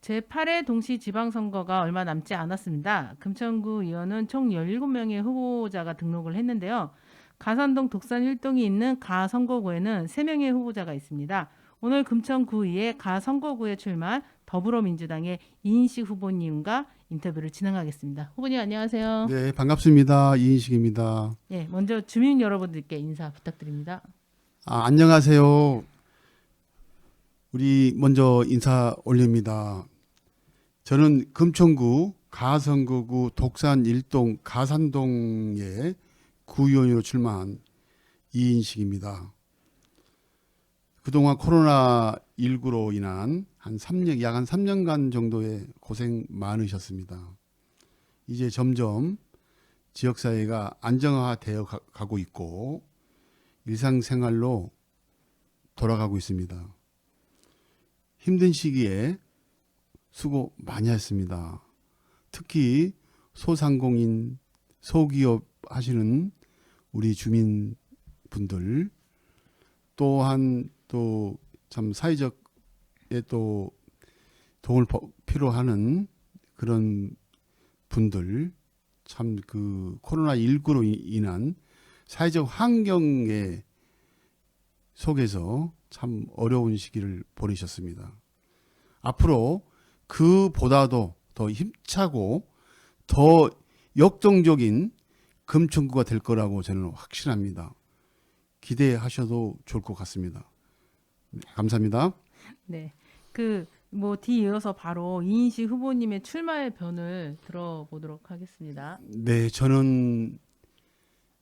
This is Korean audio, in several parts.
제8회 동시지방선거가 얼마 남지 않았습니다. 금천구 의원은 총 17명의 후보자가 등록을 했는데요. 가산동 독산 일동이 있는 가 선거구에는 3명의 후보자가 있습니다. 오늘 금천구의회 가 선거구에 출마한 더불어민주당의 이인식 후보님과 인터뷰를 진행하겠습니다. 후보님 안녕하세요. 네, 반갑습니다. 이인식입니다. 예, 먼저 주민 여러분들께 인사 부탁드립니다. 안녕하세요. 우리 먼저 인사 올립니다. 저는 금천구 가선거구 독산 일동 가산동의 구의원으로 출마한 이인식입니다. 그동안 코로나19로 인한 약 한 3년간 정도의 고생 많으셨습니다. 이제 점점 지역사회가 안정화되어 가고 있고 일상생활로 돌아가고 있습니다. 힘든 시기에 수고 많이 했습니다. 특히 소상공인, 소기업 하시는 우리 주민분들 또한 또 참 사회적에 또 도움을 필요하는 그런 분들 참 그 코로나19로 인한 사회적 환경에 속에서 참 어려운 시기를 보내셨습니다. 앞으로 그보다도 더 힘차고 더 역동적인 금천구가 될 거라고 저는 확신합니다. 기대하셔도 좋을 것 같습니다. 네, 감사합니다. 네. 뒤이어서 바로 이인식 후보님의 출마의 변을 들어보도록 하겠습니다. 네, 저는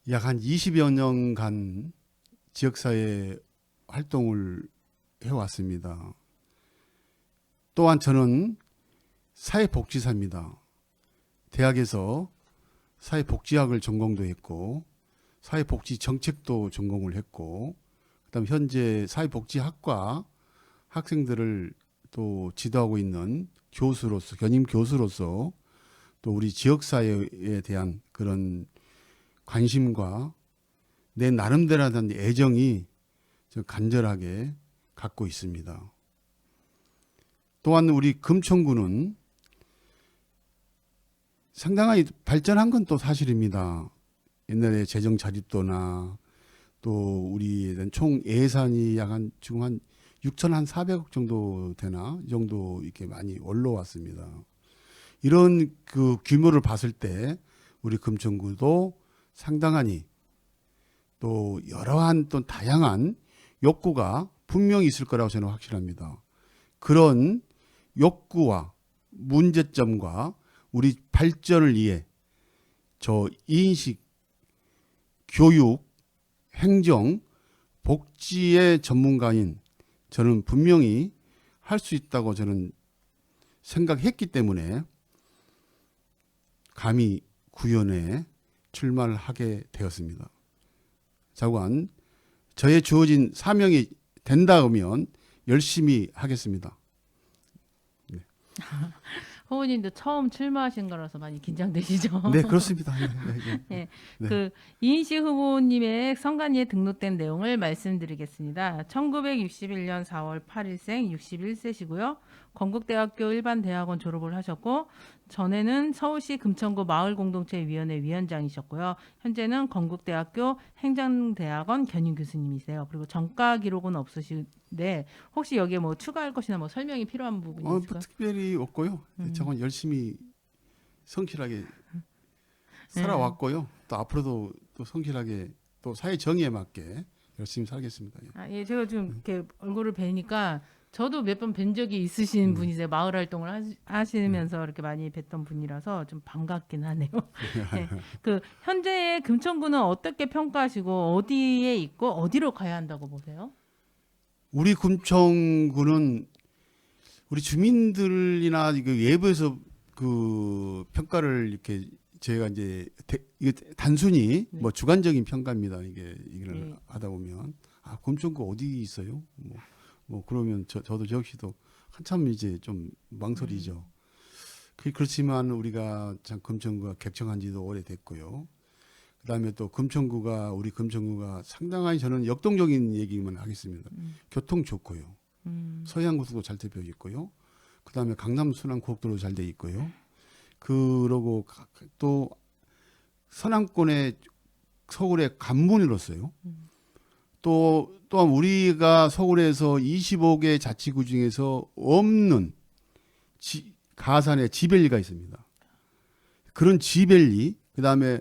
약 한 20여 년간 지역사회 활동을 해왔습니다. 또한 저는 사회복지사입니다. 대학에서 사회복지학을 전공도 했고 사회복지정책도 전공을 했고 그다음 현재 사회복지학과 학생들을 또 지도하고 있는 교수로서 겸임 교수로서 또 우리 지역사회에 대한 그런 관심과 내 나름대로 하는 애정이 간절하게 갖고 있습니다. 또한 우리 금천구는 상당히 발전한 건 또 사실입니다. 옛날에 재정 자립도나 또 우리 총 예산이 지금 한 6,400억 정도 되나 이 정도 이렇게 많이 올라왔습니다. 이런 그 규모를 봤을 때 우리 금천구도 상당하니 또 여러한 또 다양한 욕구가 분명히 있을 거라고 저는 확신합니다. 그런 욕구와 문제점과 우리 발전을 위해 저 이인식 교육, 행정, 복지의 전문가인 저는 분명히 할 수 있다고 저는 생각했기 때문에 감히 구의원에 출마를 하게 되었습니다. 자관 저의 주어진 사명이 된다면 열심히 하겠습니다. 네, 후보님도 처음 출마하신 거라서 많이 긴장되시죠? 네 그렇습니다. 네, 네, 네. 이인식 후보님의 선관위에 등록된 내용을 말씀드리겠습니다. 1961년 4월 8일생 61세시고요. 건국대학교 일반대학원 졸업을 하셨고 전에는 서울시 금천구 마을공동체위원회 위원장이셨고요. 현재는 건국대학교 행정대학원 견인 교수님이세요. 그리고 전과 기록은 없으신데 혹시 여기에 뭐 추가할 것이나 뭐 설명이 필요한 부분이 있을까요? 특별히 없고요. 저건 열심히 성실하게 살아왔고요. 또 앞으로도 또 성실하게 또 사회 정의에 맞게 열심히 살겠습니다. 예. 예, 제가 지금 이렇게 얼굴을 뵈니까 저도 몇 번 뵌 적이 있으신 분이세요. 마을 활동을 하시면서 이렇게 많이 뵀던 분이라서 좀 반갑긴 하네요. 예, 현재의 금천구는 어떻게 평가하시고 어디에 있고 어디로 가야 한다고 보세요? 우리 금천구는 우리 주민들이나 이거 외부에서 그 평가를 이렇게 제가 이제 이게 단순히 네. 뭐 주관적인 평가입니다. 이걸 네. 하다 보면 금천구 어디 있어요? 뭐 그러면 저도 저 역시도 한참 이제 좀 망설이죠. 그렇지만 우리가 참 금천구가 개청한 지도 오래됐고요. 그다음에 또 우리 금천구가 상당히 저는 역동적인 얘기만 하겠습니다. 교통 좋고요. 서해안고속도 잘 되어 있고요. 그다음에 강남 순환 고속도로 잘 돼 있고요. 그러고 또 서남권에 서울에 간문이 일었어요. 또한 우리가 서울에서 25개 자치구 중에서 없는 가산에 지벨리가 있습니다. 그런 지벨리, 그다음에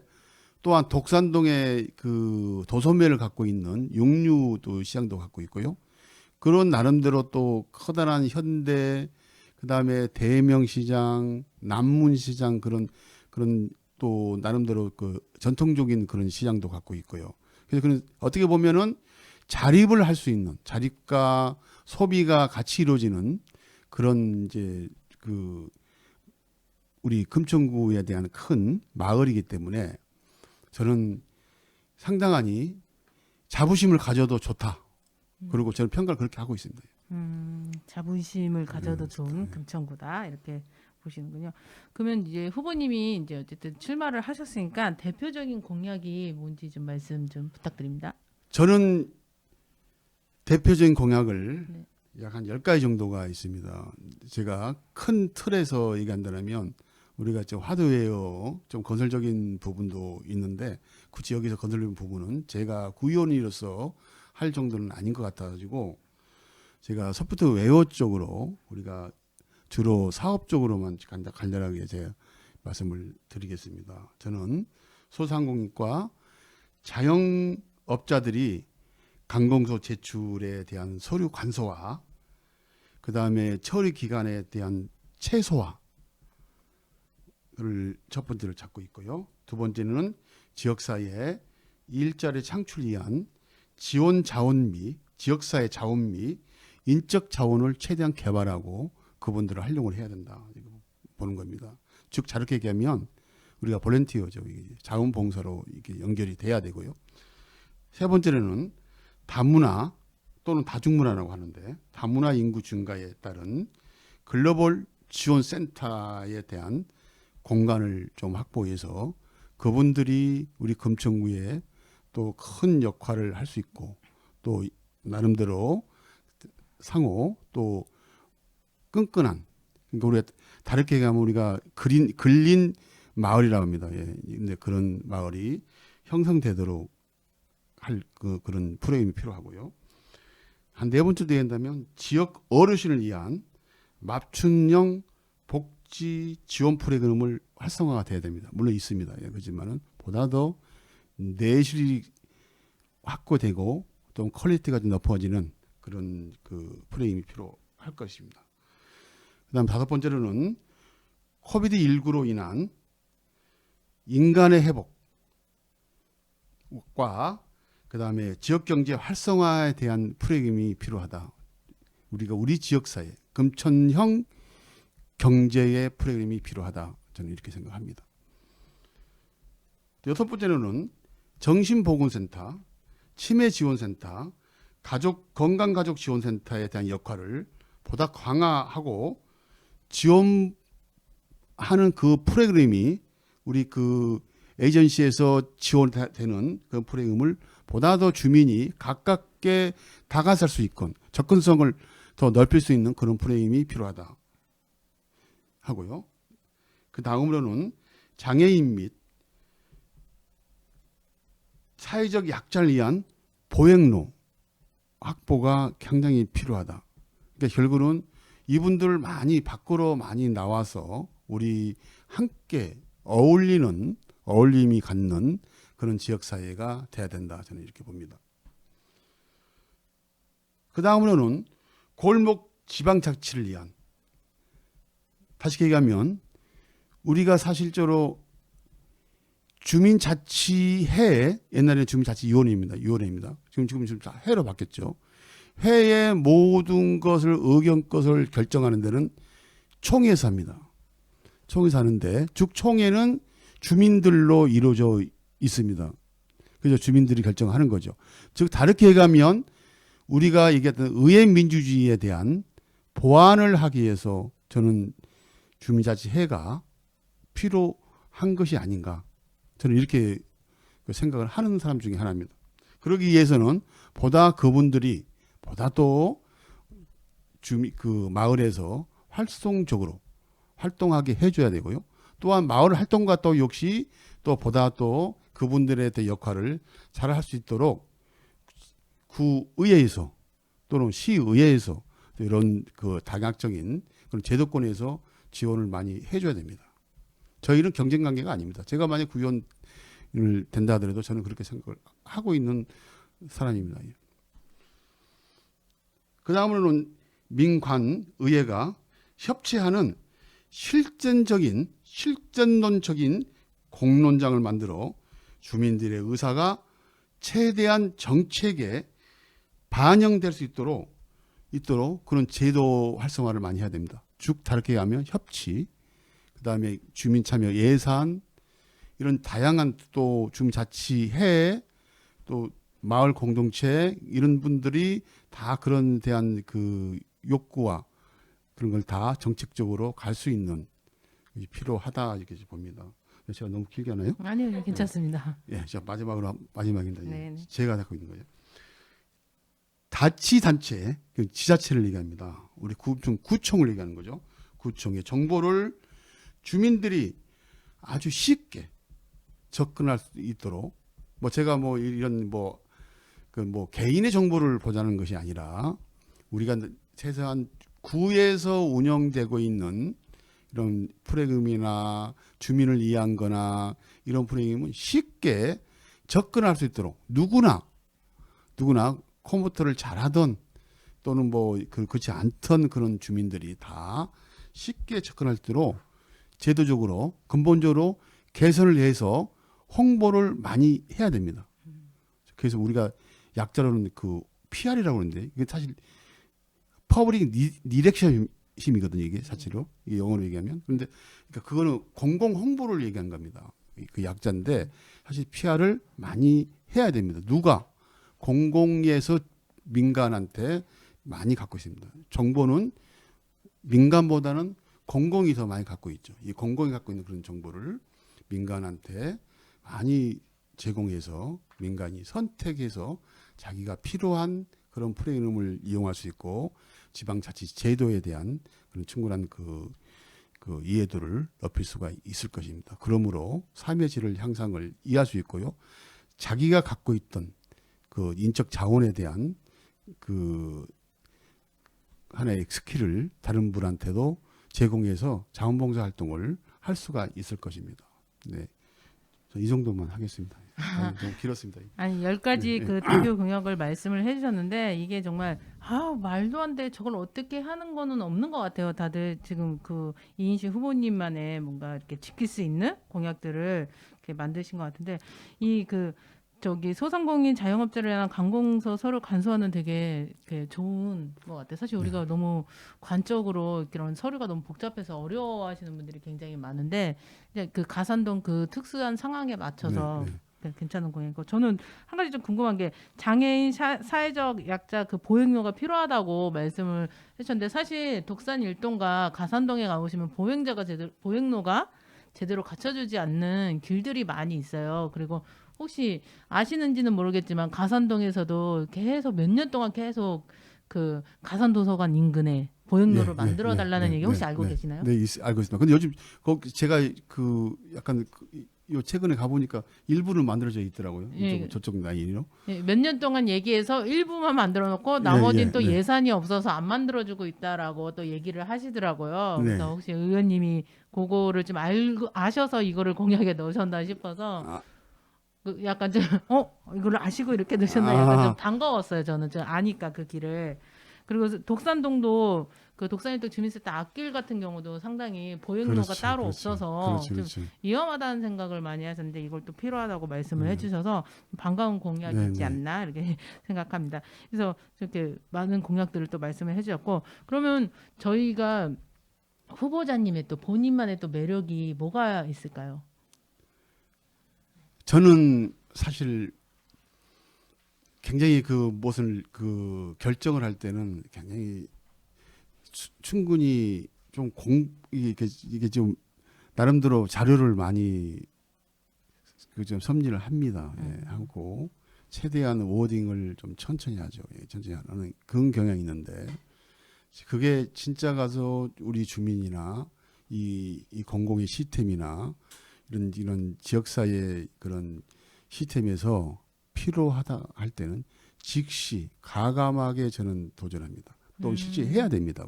또한 독산동에 그 도소매를 갖고 있는 육류도 시장도 갖고 있고요. 그런 나름대로 또 커다란 현대, 그다음에 대명시장, 남문시장 그런 또 나름대로 그 전통적인 그런 시장도 갖고 있고요. 그래서 그런 어떻게 보면은 자립을 할 수 있는, 자립과 소비가 같이 이루어지는 그런 이제 그 우리 금천구에 대한 큰 마을이기 때문에 저는 상당하니 자부심을 가져도 좋다. 그리고 저는 평가를 그렇게 하고 있습니다. 자부심을 가져도 좋은 금천구다 이렇게 보시는군요. 그러면 이제 후보님이 이제 어쨌든 출마를 하셨으니까 대표적인 공약이 뭔지 좀 말씀 좀 부탁드립니다. 저는 대표적인 공약을 네. 약 한 10가지 정도가 있습니다. 제가 큰 틀에서 얘기한다면 우리가 좀 하드웨어 좀 건설적인 부분도 있는데 굳이 여기서 건설적인 부분은 제가 구의원으로서 할 정도는 아닌 것 같아가지고 제가 소프트웨어 쪽으로 우리가 주로 사업 쪽으로만 간단하게 제가 말씀을 드리겠습니다. 저는 소상공인과 자영업자들이 관공서 제출에 대한 서류 간소화, 그 다음에 처리 기간에 대한 최소화를 첫 번째로 잡고 있고요. 두 번째는 지역사회에 일자리 창출 위한 지원 자원 및 지역사회 자원 및 인적 자원을 최대한 개발하고 그분들을 활용을 해야 된다 이거 보는 겁니다. 즉 저렇게 얘기하면 우리가 볼런티어죠. 자원봉사로 이게 연결이 돼야 되고요. 세 번째는 다문화 또는 다중문화라고 하는데 다문화 인구 증가에 따른 글로벌 지원 센터에 대한 공간을 좀 확보해서 그분들이 우리 금천구에 또 큰 역할을 할 수 있고 또 나름대로 상호 또 끈끈한 그러니까 우리가 다르게 얘기하면 우리가 근린 마을이라고 합니다. 예. 근데 그런 마을이 형성되도록 할 그런 프로그램이 필요하고요. 한 네 번째도 얘기한다면 지역 어르신을 위한 맞춤형 복지 지원 프로그램을 활성화가 돼야 됩니다. 물론 있습니다. 예, 그렇지만은 보다 더 내실이 확보되고 또 퀄리티가 좀 높아지는 그런 그 프레임이 필요할 것입니다. 그다음 다섯 번째로는 코비드19로 인한 인간의 회복과 그다음에 지역 경제 활성화에 대한 프로그램이 필요하다. 우리가 우리 지역사회 금천형 경제의 프로그램이 필요하다. 저는 이렇게 생각합니다. 여섯 번째로는 정신보건센터, 치매지원센터, 건강가족지원센터에 대한 역할을 보다 강화하고 지원하는 그 프로그램이 우리 그 에이전시에서 지원되는 그 프로그램을 보다 더 주민이 가깝게 다가설 수 있건 접근성을 더 넓힐 수 있는 그런 프로그램이 필요하다 하고요. 그 다음으로는 장애인 및 사회적 약자를 위한 보행로 확보가 굉장히 필요하다. 그러니까 결국은 이분들 많이 밖으로 많이 나와서 우리 함께 어울림이 갖는 그런 지역사회가 돼야 된다. 저는 이렇게 봅니다. 그 다음으로는 골목 지방자치를 위한 다시 얘기하면 우리가 사실적으로 주민자치회 옛날에는 주민자치위원회입니다. 지금 회로 바뀌었죠. 회의 모든 것을 의견것을 결정하는 데는 총회에서 합니다. 총회에서 하는데 즉 총회는 주민들로 이루어져 있습니다. 그래서 주민들이 결정하는 거죠. 즉 다르게 얘기하면 우리가 얘기했던 의회민주주의에 대한 보완을 하기 위해서 저는 주민자치회가 필요한 것이 아닌가. 저는 이렇게 생각을 하는 사람 중에 하나입니다. 그러기 위해서는 보다 그분들이 보다 또 그 마을에서 활성적으로 활동하게 해줘야 되고요. 또한 마을 활동가 또 역시 또 보다 또 그분들의 역할을 잘 할 수 있도록 구의회에서 또는 시의회에서 이런 그 다각적인 그런 제도권에서 지원을 많이 해줘야 됩니다. 저희는 경쟁 관계가 아닙니다. 제가 만약 구의원을 된다 하더라도 저는 그렇게 생각을 하고 있는 사람입니다. 그 다음으로는 민관의회가 협치하는 실전론적인 공론장을 만들어 주민들의 의사가 최대한 정책에 반영될 수 있도록 그런 제도 활성화를 많이 해야 됩니다. 즉 다르게 하면 협치, 그 다음에 주민 참여 예산, 이런 다양한 또 주민자치회, 또 마을 공동체 이런 분들이 다 그런 대한 그 욕구와 그런 걸 다 정책적으로 갈 수 있는 필요하다 이렇게 봅니다. 제가 너무 길게 하나요? 아니요, 괜찮습니다. 예, 자 마지막입니다. 네. 제가 갖고 있는 거예요. 자치단체, 그 지자체를 얘기합니다. 우리 구청을 얘기하는 거죠. 구청의 정보를 주민들이 아주 쉽게 접근할 수 있도록 제가 이런 개인의 정보를 보자는 것이 아니라 우리가 최소한 구에서 운영되고 있는 이런 프로그램이나 주민을 위한 거나 이런 프로그램은 쉽게 접근할 수 있도록 누구나 컴퓨터를 잘하던 또는 그렇지 않던 그런 주민들이 다 쉽게 접근할 수 있도록 제도적으로 근본적으로 개선을 해서 홍보를 많이 해야 됩니다. 그래서 우리가 약자로는 그 PR이라고 하는데 이게 사실 퍼블릭 리렉션심이거든요. 이게 사실로 이게 영어로 얘기하면. 그런데 그거는 공공 홍보를 얘기한 겁니다. 그 약자인데 사실 PR을 많이 해야 됩니다. 누가 공공에서 민간한테 많이 갖고 있습니다. 정보는 민간보다는 공공이 더 많이 갖고 있죠. 이 공공이 갖고 있는 그런 정보를 민간한테 많이 제공해서 민간이 선택해서 자기가 필요한 그런 프로그램을 이용할 수 있고 지방자치 제도에 대한 그런 충분한 그 이해도를 높일 수가 있을 것입니다. 그러므로 삶의 질을 향상을 이해할 수 있고요. 자기가 갖고 있던 그 인적 자원에 대한 그 하나의 스킬을 다른 분한테도 제공해서 자원봉사 활동을 할 수가 있을 것입니다. 네, 이 정도만 하겠습니다. 너무 길었습니다. 아니 10가지 네, 그 대표 공약을 말씀을 해주셨는데 이게 정말 말도 안 돼. 저걸 어떻게 하는 거는 없는 것 같아요. 다들 지금 그 이인식 후보님만의 뭔가 이렇게 지킬 수 있는 공약들을 이렇게 만드신 것 같은데 저기 소상공인 자영업자를 위한 관공서 서로 간소화는 되게 이렇게 좋은 것 같아요. 사실 우리가 너무 관적으로 이런 서류가 너무 복잡해서 어려워하시는 분들이 굉장히 많은데 이제 그 가산동 그 특수한 상황에 맞춰서 괜찮은 공약이고 저는 한 가지 좀 궁금한 게 장애인 사회적 약자 그 보행로가 필요하다고 말씀을 해주셨는데 사실 독산 일동과 가산동에 가보시면 보행로가 제대로 갖춰주지 않는 길들이 많이 있어요. 그리고 혹시 아시는지는 모르겠지만 가산동에서도 계속 몇 년 동안 계속 그 가산도서관 인근에 보행로를 만들어 달라는 얘기 혹시 알고 계시나요? 네, 알고 있습니다. 근데 요즘 제가 약간 요 최근에 가보니까 일부는 만들어져 있더라고요. 저쪽 라인으로. 몇 년 동안 얘기해서 일부만 만들어 놓고 나머지는 또 예산이 없어서 안 만들어주고 있다라고 또 얘기를 하시더라고요. 그래서 혹시 의원님이 그거를 좀 아셔서 이거를 공약에 넣으셨나 싶어서 약간 좀 이걸 아시고 이렇게 넣으셨나 약간 좀 반가웠어요. 저는 좀 아니까 그 길을. 그리고 독산동도 그 독산일동 주민센터 앞길 같은 경우도 상당히 보행로가 따로 없어서 좀 위험하다는 생각을 많이 하셨는데 이걸 또 필요하다고 말씀을 해주셔서 반가운 공약이 있지 않나 이렇게 생각합니다. 그래서 이렇게 많은 공약들을 또 말씀을 해주셨고 그러면 저희가 후보자님의 또 본인만의 또 매력이 뭐가 있을까요? 저는 사실 굉장히 무엇을 결정을 할 때는 굉장히 충분히 좀 이게 좀 나름대로 자료를 많이 좀 섭리를 합니다. 하고 최대한 워딩을 좀 천천히 하죠. 천천히 하는 그런 경향이 있는데 그게 진짜 가서 우리 주민이나 이 공공의 시스템이나 이런 지역사회 그런 시스템에서 필요하다 할 때는 즉시 가감하게 저는 도전합니다. 또 실제 해야 됩니다.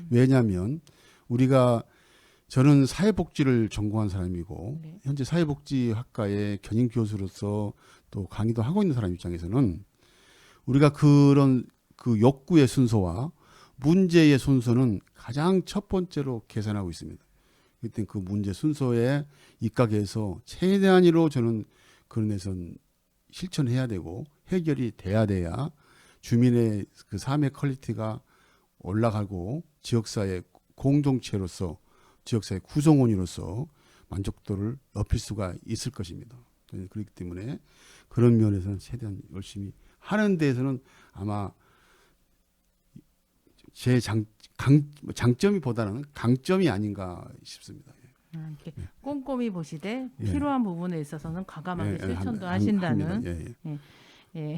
왜냐하면 저는 사회복지를 전공한 사람이고 네. 현재 사회복지학과의 견인 교수로서 또 강의도 하고 있는 사람 입장에서는 우리가 그런 그 욕구의 순서와 문제의 순서는 가장 첫 번째로 계산하고 있습니다. 그때 그 문제 순서에 입각해서 최대한으로 저는 그런 데선 실천해야 되고 해결이 돼야 주민의 그 삶의 퀄리티가 올라가고 지역사회 공동체로서 지역사회 구성원으로서 만족도를 높일 수가 있을 것입니다. 그렇기 때문에 그런 면에서는 최대한 열심히 하는 데에서는 아마 제 장점이보다는 강점이 아닌가 싶습니다. 이렇게 꼼꼼히 보시되 예. 필요한 부분에 있어서는 과감하게 예, 실천도 합니다. 하신다는 예. 예.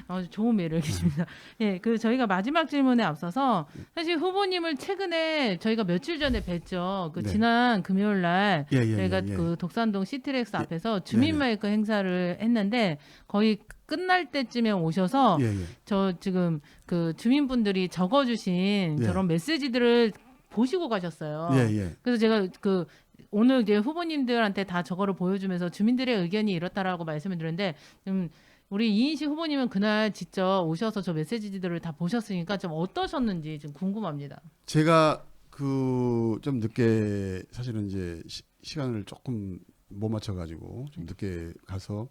아주 좋은 매력이십니다. 예, 그 저희가 마지막 질문에 앞서서 사실 후보님을 최근에 저희가 며칠 전에 뵀죠. 그 네. 지난 금요일 날 예. 저희가 그 독산동 시티렉스 앞에서 주민마이크 행사를 했는데 거의 끝날 때쯤에 오셔서 예. 저 지금 그 주민분들이 적어주신 예. 저런 메시지들을 보시고 가셨어요. 예. 그래서 제가 그 오늘 이제 후보님들한테 다 저거를 보여주면서 주민들의 의견이 이렇다라고 말씀을 드렸는데 우리 이인식 후보님은 그날 직접 오셔서 저 메시지들을 다 보셨으니까 좀 어떠셨는지 좀 궁금합니다. 제가 그 좀 늦게 사실은 이제 시간을 조금 못 맞춰가지고 좀 늦게 가서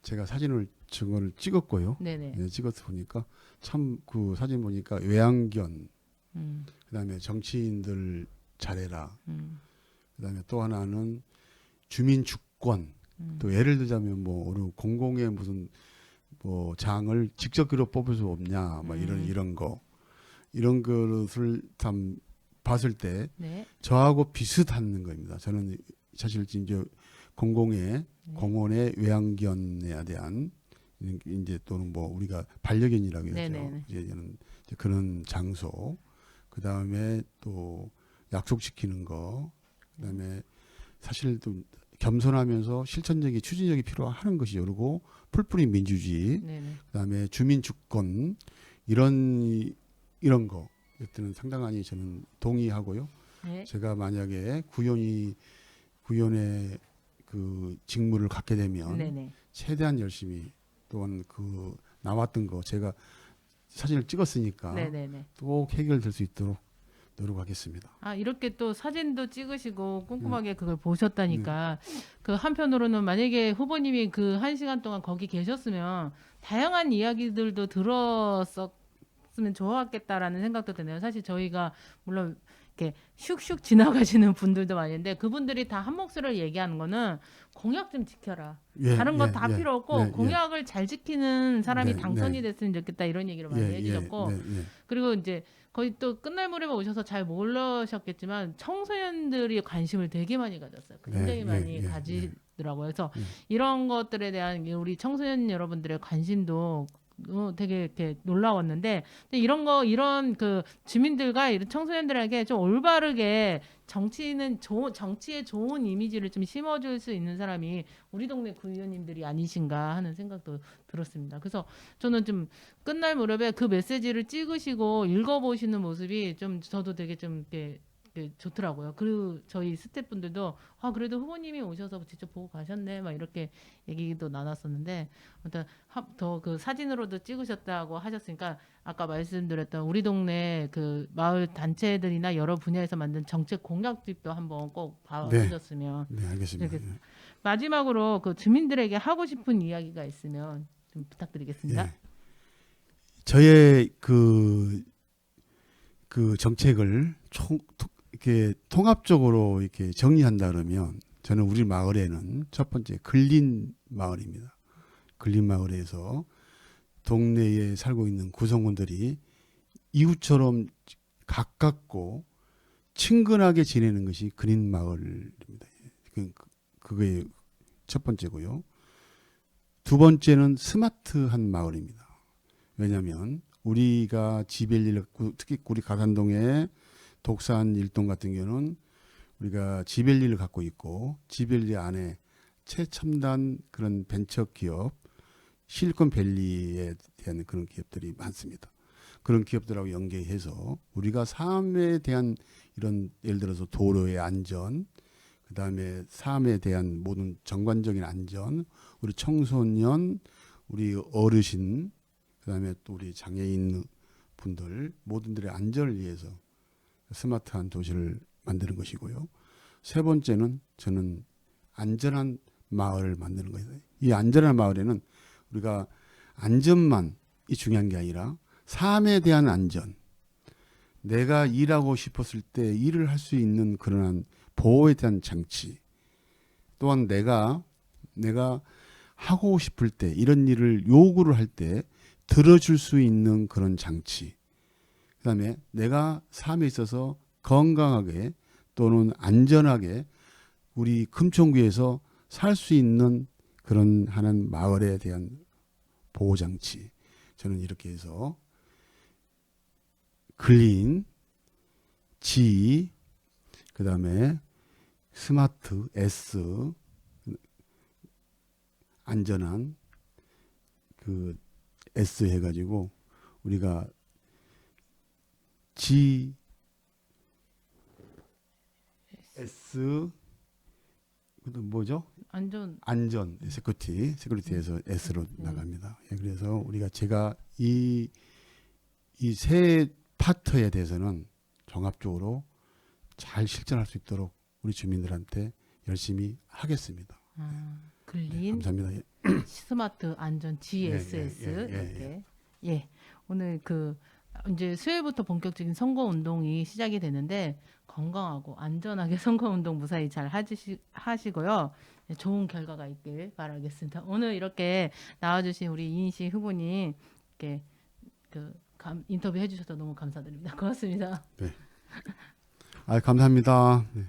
제가 사진을 증거를 찍었고요. 네네. 네, 찍어서 보니까 참 그 사진 보니까 외양견, 그다음에 정치인들 잘해라. 그다음에 또 하나는 주민 주권. 또 예를 들자면 뭐 어느 공공의 무슨 뭐 장을 직접 그려 뽑을 수 없냐, 막 이런 것을 참 봤을 때 네. 저하고 비슷한 겁니다. 저는 사실 이제 공공의 공원의 외양견에 대한 이제 또는 뭐 우리가 반려견이라고 하죠. 네네네. 이제는 그런 장소, 그 다음에 또 약속시키는 거, 그다음에 사실 또 겸손하면서 실천적인 추진력이 필요하는 것이 여러고 풀뿌리 민주주의, 네네. 그다음에 주민 주권 이런 거 이때는 상당히 저는 동의하고요. 네. 제가 만약에 구현의 그 직무를 갖게 되면 네네. 최대한 열심히 또한 그 나왔던 거 제가 사진을 찍었으니까 네네네. 꼭 해결될 수 있도록 노력하겠습니다. 아, 이렇게 또 사진도 찍으시고 꼼꼼하게 그걸 보셨다니까 그 한편으로는 만약에 후보님이 그 1시간 동안 거기 계셨으면 다양한 이야기들도 들었었으면 좋았겠다라는 생각도 드네요. 사실 저희가 물론 이렇게 슉슉 지나가시는 분들도 많은데 그분들이 다 한 목소리를 얘기하는 거는 공약 좀 지켜라. 다른 거 다 필요 없고 공약을 잘 지키는 사람이 당선이 됐으면 좋겠다 이런 얘기를 많이 해주셨고 그리고 이제 거의 또 끝날 무렵에 오셔서 잘 모르셨겠지만 청소년들이 관심을 되게 많이 가졌어요. 굉장히 많이 가지더라고요. 그래서 이런 것들에 대한 우리 청소년 여러분들의 관심도 되게 이렇게 놀라웠는데 근데 이런 그 주민들과 이런 청소년들에게 좀 올바르게 정치에 좋은 이미지를 좀 심어줄 수 있는 사람이 우리 동네 구의원님들이 아니신가 하는 생각도 들었습니다. 그래서 저는 좀 끝날 무렵에 그 메시지를 찍으시고 읽어보시는 모습이 좀 저도 되게 좀 이렇게 좋더라고요. 그리고 저희 스태프분들도 그래도 후보님이 오셔서 직접 보고 가셨네 막 이렇게 얘기도 나눴었는데 아무튼 더 그 사진으로도 찍으셨다고 하셨으니까 아까 말씀드렸던 우리 동네 그 마을 단체들이나 여러 분야에서 만든 정책 공약집도 한번 꼭 봐주셨으면. 네, 알겠습니다. 마지막으로 그 주민들에게 하고 싶은 이야기가 있으면 좀 부탁드리겠습니다. 예. 저의 그 정책을 이렇게 통합적으로 이렇게 정리한다 그러면 저는 우리 마을에는 첫 번째 근린 마을입니다. 근린 마을에서 동네에 살고 있는 구성원들이 이웃처럼 가깝고 친근하게 지내는 것이 근린 마을입니다. 그게 첫 번째고요. 두 번째는 스마트한 마을입니다. 왜냐하면 우리가 지벨리를 특히 우리 가산동의 독산 일동 같은 경우는 우리가 지벨리를 갖고 있고 지벨리 안에 최첨단 그런 벤처 기업 실리콘밸리에 대한 그런 기업들이 많습니다. 그런 기업들하고 연계해서 우리가 삶에 대한 이런 예를 들어서 도로의 안전, 그다음에 삶에 대한 모든 전반적인 안전, 우리 청소년, 우리 어르신, 그다음에 또 우리 장애인 분들 모든들의 안전을 위해서 스마트한 도시를 만드는 것이고요. 세 번째는 저는 안전한 마을을 만드는 거예요. 이 안전한 마을에는 우리가 안전만이 중요한 게 아니라 삶에 대한 안전, 내가 일하고 싶었을 때 일을 할 수 있는 그러한 보호에 대한 장치, 또한 내가 하고 싶을 때 이런 일을 요구를 할 때 들어줄 수 있는 그런 장치, 그다음에 내가 삶에 있어서 건강하게 또는 안전하게 우리 금천구에서 살 수 있는 그런 하는 마을에 대한 보호 장치, 저는 이렇게 해서 클린, G, 그다음에 스마트, S, 안전한 그 S 해가지고 우리가 G, S, 그다음 뭐죠? 안전, 세큐리티에서 S로 나갑니다. 예, 그래서 우리가 제가 이 세 파트에 대해서는 종합적으로 잘 실천할 수 있도록 우리 주민들한테 열심히 하겠습니다. 글린, 감사합니다. 예. 스마트, 안전, GSS 이렇게. 예. 오늘 이제 수요일부터 본격적인 선거 운동이 시작이 되는데 건강하고 안전하게 선거 운동 무사히 잘 하시고요. 네, 좋은 결과가 있길 바라겠습니다. 오늘 이렇게 나와주신 우리 이인식 후보님 이렇게 인터뷰 해주셔서 너무 감사드립니다. 고맙습니다. 네. 감사합니다. 네.